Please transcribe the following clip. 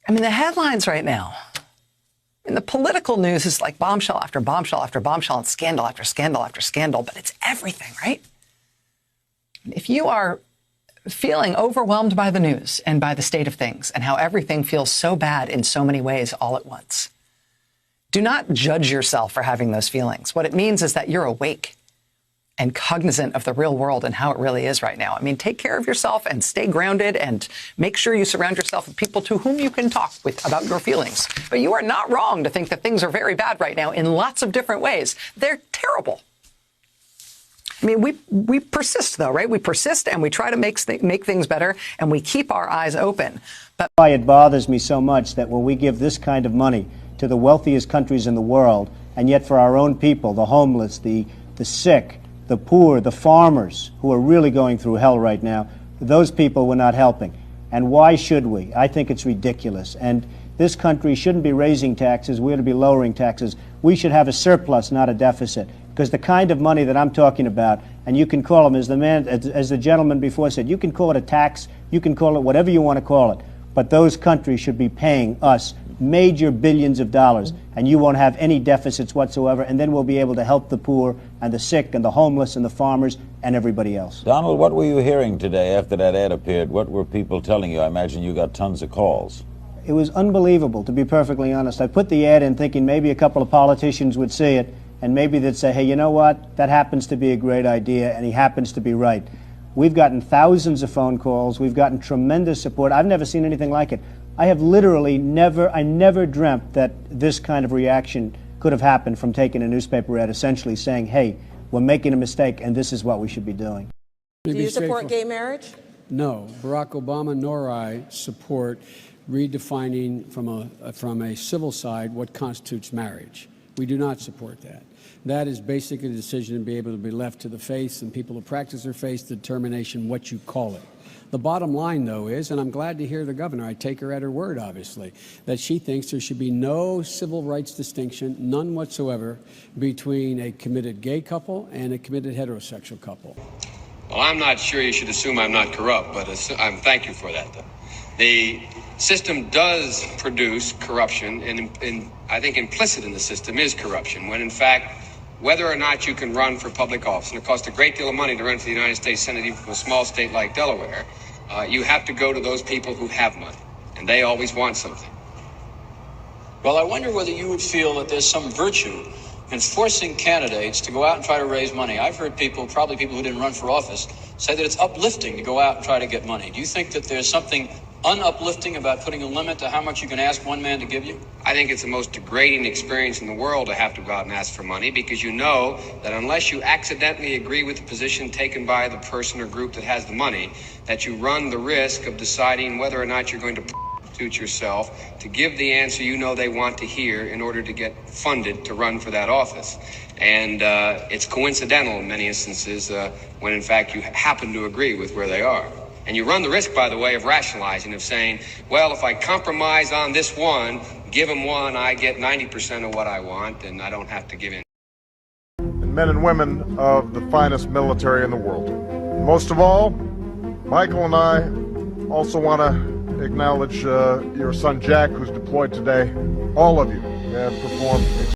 I mean, the headlines right now, and the political news is like bombshell after bombshell after bombshell and scandal after scandal after scandal, but it's everything, right? If you are feeling overwhelmed by the news and by the state of things and how everything feels so bad in so many ways all at once, do not judge yourself for having those feelings. What it means is that you're awake and cognizant of the real world and how it really is right now. I mean, take care of yourself and stay grounded and make sure you surround yourself with people to whom you can talk with about your feelings. But you are not wrong to think that things are very bad right now in lots of different ways. They're terrible. I mean, we persist, though, right? We persist and we try to make things better and we keep our eyes open. But why it bothers me so much that when we give this kind of money to the wealthiest countries in the world, and yet for our own people, the homeless, the sick, the poor, the farmers who are really going through hell right now, those people we're not helping. And why should we? I think it's ridiculous. And this country shouldn't be raising taxes. We ought to be lowering taxes. We should have a surplus, not a deficit. Because the kind of money that I'm talking about, and you can call them, as the gentleman before said, you can call it a tax, you can call it whatever you want to call it. But those countries should be paying us major billions of dollars, and you won't have any deficits whatsoever, and then we'll be able to help the poor and the sick and the homeless and the farmers and everybody else. Donald, what were you hearing today after that ad appeared? What were people telling you? I imagine you got tons of calls. It was unbelievable, to be perfectly honest. I put the ad in thinking maybe a couple of politicians would see it, and maybe they'd say, hey, you know what? That happens to be a great idea, and he happens to be right. We've gotten thousands of phone calls. We've gotten tremendous support. I've never seen anything like it. I have literally never dreamt that this kind of reaction could have happened from taking a newspaper ad essentially saying, hey, we're making a mistake and this is what we should be doing. Do you support gay marriage? No. Barack Obama nor I support redefining from a civil side what constitutes marriage. We do not support that. That is basically a decision to be able to be left to the faith and people who practice their faith, the determination what you call it. The bottom line, though, is, and I'm glad to hear the governor, I take her at her word, obviously, that she thinks there should be no civil rights distinction, none whatsoever, between a committed gay couple and a committed heterosexual couple. Well, I'm not sure you should assume I'm not corrupt, but thank you for that, though. The system does produce corruption, and I think implicit in the system is corruption, when in fact, whether or not you can run for public office, and it costs a great deal of money to run for the United States Senate, even from a small state like Delaware, you have to go to those people who have money, and they always want something. Well, I wonder whether you would feel that there's some virtue in forcing candidates to go out and try to raise money. I've heard people, probably people who didn't run for office, say that it's uplifting to go out and try to get money. Do you think that there's something unuplifting about putting a limit to how much you can ask one man to give you? I think it's the most degrading experience in the world to have to go out and ask for money, because you know that unless you accidentally agree with the position taken by the person or group that has the money, that you run the risk of deciding whether or not you're going to prostitute yourself to give the answer you know they want to hear in order to get funded to run for that office. And it's coincidental in many instances when in fact you happen to agree with where they are. And you run the risk, by the way, of rationalizing, of saying, well, if I compromise on this one, give them one, I get 90% of what I want, and I don't have to give in. And men and women of the finest military in the world. Most of all, Michael and I also want to acknowledge your son Jack, who's deployed today. All of you have performed